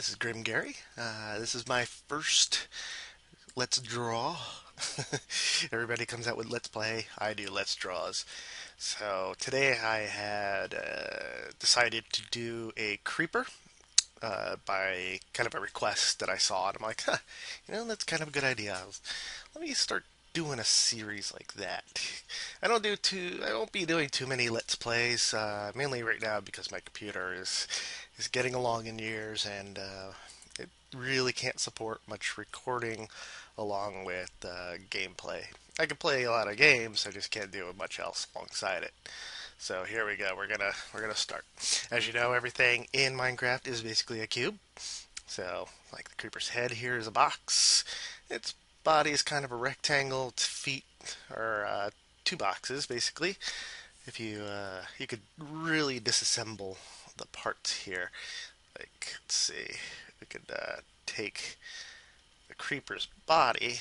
This is Grim Gary. This is my first Let's Draw. Everybody comes out with Let's Play. I do Let's Draws. So today I had decided to do a creeper by kind of a request that I saw, and I'm like, that's kind of a good idea. Let me start doing a series like that. I won't be doing too many Let's Plays, mainly right now because my computer is getting along in years, and it really can't support much recording along with gameplay. I can play a lot of games, I just can't do much else alongside it. So here we go. We're gonna start. As you know, everything in Minecraft is basically a cube. So, like the creeper's head here is a box. Its body is kind of a rectangle. Its feet are two boxes, basically. If you could really disassemble the parts here. Like, let's see, we could take the creeper's body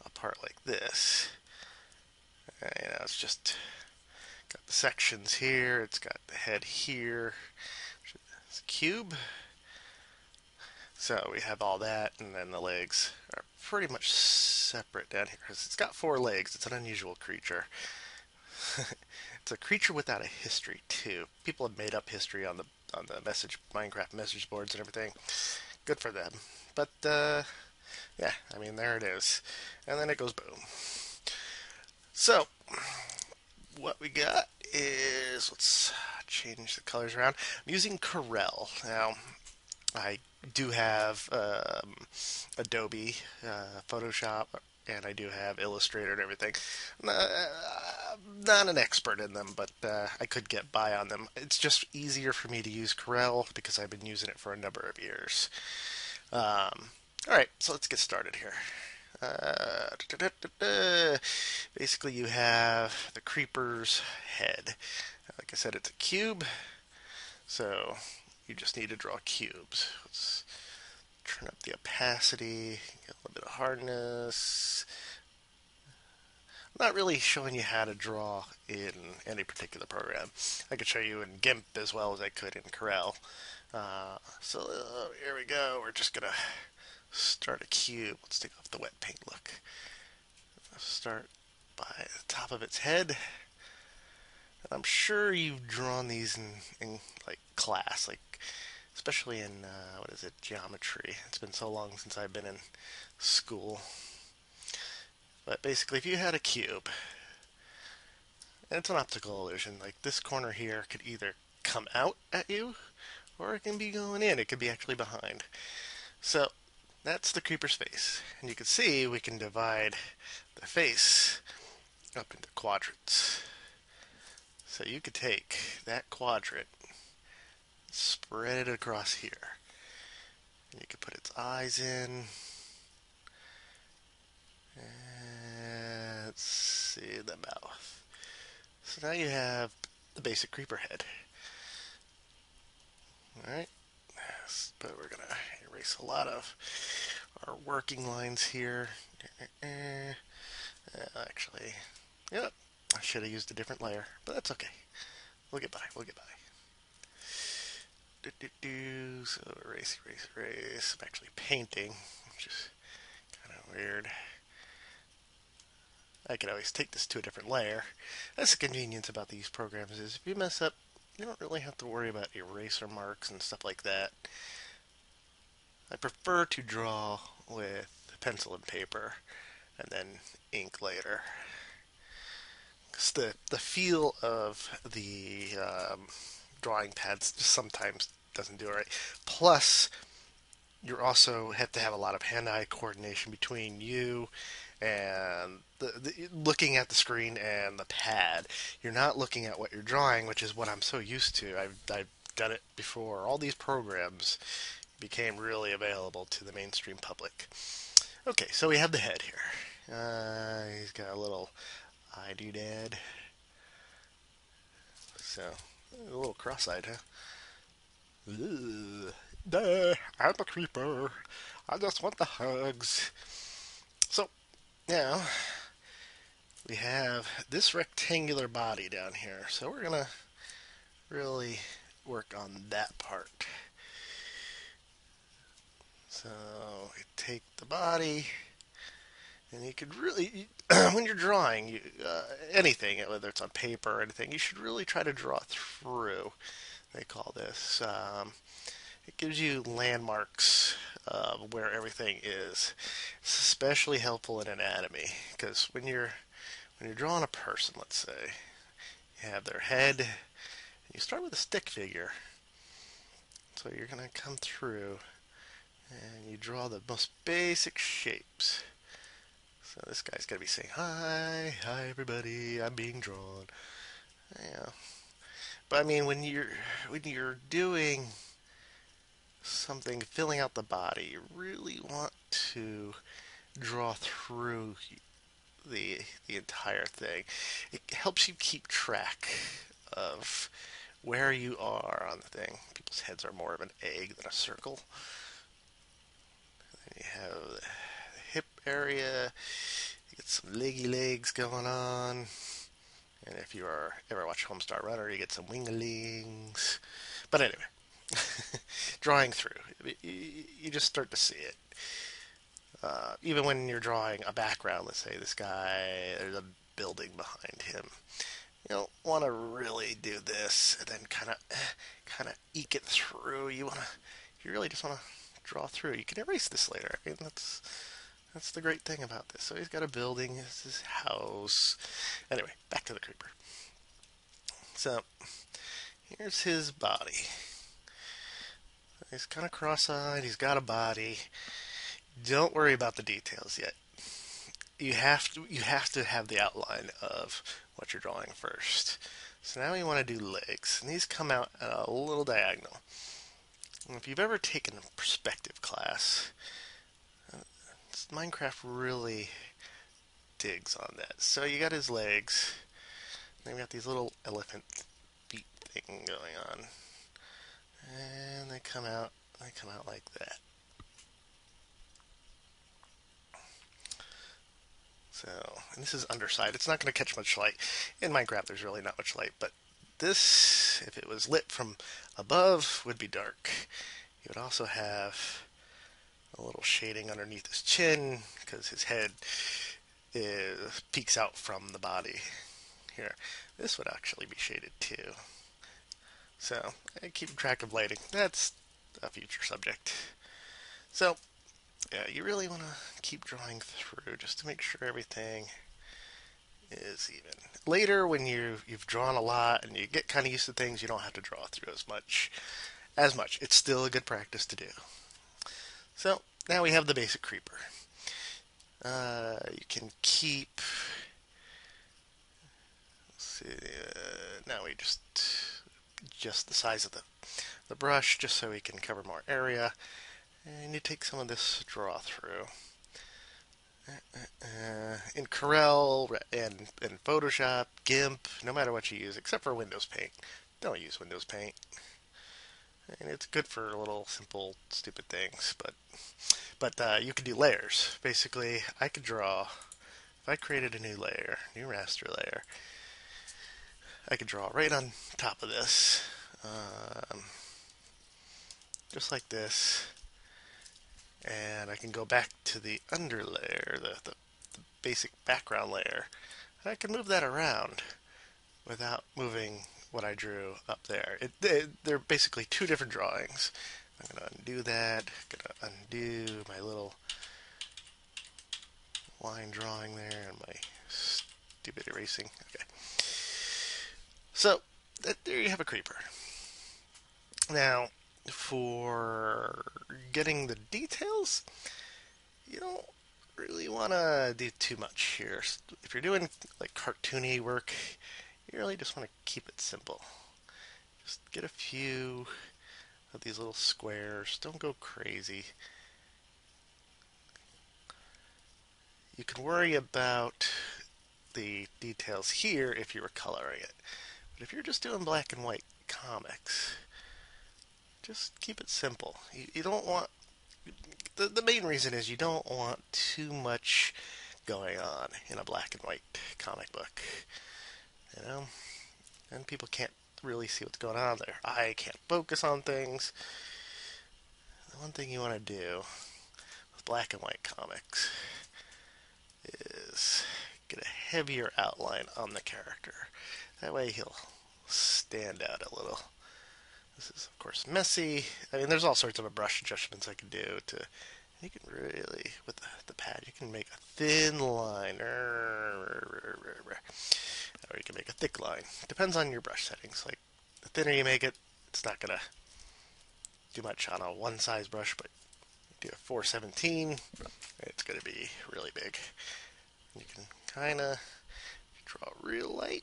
apart like this. It's just got the sections here. It's got the head here. It's a cube. So we have all that, and then the legs are pretty much separate down here. It's got four legs. It's an unusual creature. It's a creature without a history too. People have made up history on the Minecraft message boards and everything. Good for them. But yeah, I mean, there it is, and then it goes boom. So what we got is, let's change the colors around. I'm using Corel now. I do have Adobe Photoshop, and I do have Illustrator and everything. I'm not an expert in them, but I could get by on them. It's just easier for me to use Corel because I've been using it for a number of years. Alright, so let's get started here. Basically, you have the creeper's head. Like I said, it's a cube, so you just need to draw cubes. Let's turn up the opacity, get a little bit of hardness. I'm not really showing you how to draw in any particular program. I could show you in GIMP as well as I could in Corel. So here we go. We're just gonna start a cube. Let's take off the wet paint look. Start by the top of its head. And I'm sure you've drawn these in like class, like especially in geometry. It's been so long since I've been in school. But basically, if you had a cube, and it's an optical illusion, like this corner here could either come out at you, or it can be going in. It could be actually behind. So that's the creeper's face. And you can see we can divide the face up into quadrants. So you could take that quadrant, spread it across here. And you could put its eyes in. And let's see, the mouth. So now you have the basic creeper head. Alright, but we're going to erase a lot of our working lines here. Actually, yep, I should have used a different layer, but that's okay. We'll get by. So erase. I'm actually painting, which is kind of weird. I could always take this to a different layer. That's the convenience about these programs is if you mess up, you don't really have to worry about eraser marks and stuff like that. I prefer to draw with pencil and paper and then ink later. Because the feel of the drawing pads just sometimes doesn't do it right. Plus, you also have to have a lot of hand-eye coordination between you and looking at the screen and the pad. You're not looking at what you're drawing, which is what I'm so used to. I've done it before. All these programs became really available to the mainstream public. Okay, so we have the head here. He's got a little eye doodad. So, a little cross-eyed, huh? Ugh. I'm a creeper. I just want the hugs. So, now, we have this rectangular body down here. So we're going to really work on that part. So you take the body, and you could really, when you're drawing anything, whether it's on paper or anything, you should really try to draw through. They call this. It gives you landmarks of where everything is. It's especially helpful in anatomy because when you're drawing a person, let's say, you have their head. You start with a stick figure. So you're going to come through and you draw the most basic shapes. So this guy's going to be saying, "Hi, hi everybody, I'm being drawn." Yeah. But I mean, when you're doing something, filling out the body, you really want to draw through the entire thing. It helps you keep track of where you are on the thing. People's heads are more of an egg than a circle. And you have the hip area. You get some leggy legs going on. And if you ever watch Homestar Runner, you get some wingalings. But anyway, drawing through, you just start to see it. Even when you're drawing a background, let's say this guy, there's a building behind him. You don't want to really do this and then kind of eke it through. You really just want to draw through. You can erase this later. I mean, that's the great thing about this. So he's got a building. This is his house. Anyway, back to the creeper. So here's his body. He's kind of cross-eyed. He's got a body. Don't worry about the details yet. You have to have the outline of what you're drawing first. So now we want to do legs, and these come out at a little diagonal. And if you've ever taken a perspective class, Minecraft really digs on that. So you got his legs, and we got these little elephant feet thing going on, and they come out like that. So, and this is underside. It's not going to catch much light. In Minecraft, there's really not much light, but this, if it was lit from above, would be dark. You would also have a little shading underneath his chin, because his head peeks out from the body. Here, this would actually be shaded too. So, keep track of lighting. That's a future subject. So, yeah, you really want to keep drawing through just to make sure everything is even. Later, when you've drawn a lot and you get kind of used to things, you don't have to draw through as much. It's still a good practice to do. So now we have the basic creeper. You can keep. Let's see. Now we just the size of the brush, just so we can cover more area. And you take some of this draw through. In Corel and Photoshop, GIMP, no matter what you use, except for Windows Paint. Don't use Windows Paint. And it's good for little, simple, stupid things, but you could do layers. Basically, I could draw, if I created a new layer, new raster layer, I could draw right on top of this, just like this. And I can go back to the underlayer, the basic background layer. And I can move that around without moving what I drew up there. They're basically two different drawings. I'm going to undo that. I'm going to undo my little line drawing there and my stupid erasing. Okay. So, there you have a creeper. Now, for getting the details, you don't really want to do too much here. If you're doing like cartoony work, you really just want to keep it simple. Just get a few of these little squares. Don't go crazy. You can worry about the details here if you were coloring it. But if you're just doing black and white comics, just keep it simple. You don't want... The main reason is you don't want too much going on in a black and white comic book. You know? And people can't really see what's going on there. I can't focus on things. The one thing you want to do black and white comics is get a heavier outline on the character. That way he'll stand out a little. This is, of course, messy. I mean, there's all sorts of brush adjustments I can do to... You can really, with the pad, you can make a thin line. Or you can make a thick line. Depends on your brush settings. Like, the thinner you make it, it's not going to do much on a one-size brush, but do a 417, it's going to be really big. You can kind of draw real light,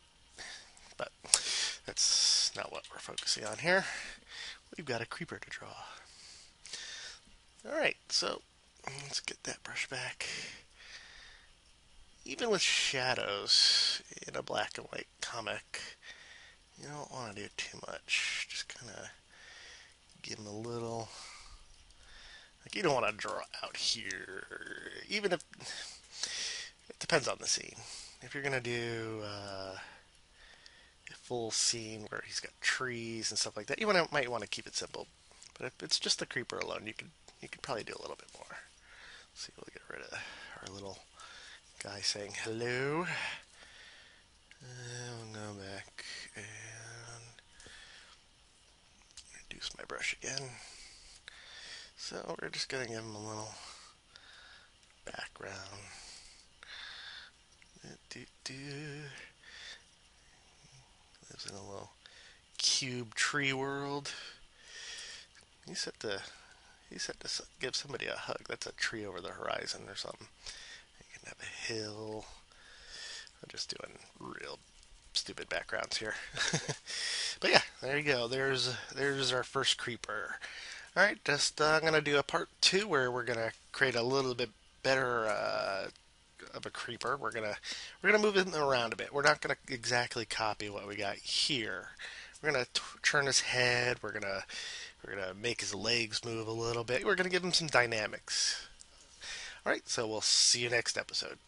but that's not what we're focusing on here. We've got a creeper to draw. Alright, so let's get that brush back. Even with shadows in a black and white comic, you don't want to do too much. Just kind of give them a little... Like, you don't want to draw out here, even if... It depends on the scene. If you're going to do a full scene where he's got trees and stuff like that, you might want to keep it simple. But if it's just the creeper alone, you could probably do a little bit more. Let's see, we'll get rid of our little guy saying hello. We'll go back and reduce my brush again. So we're just going to give him a little background. Lives in a little cube tree world. He's set to give somebody a hug. That's a tree over the horizon or something. You can have a hill. I'm just doing real stupid backgrounds here. But yeah, there you go. There's our first creeper. All right, I'm gonna do a part 2 where we're gonna create a little bit better of a creeper. We're gonna move him around a bit. We're not gonna exactly copy what we got here. We're gonna turn his head. We're gonna make his legs move a little bit. We're gonna give him some dynamics. All right, so we'll see you next episode.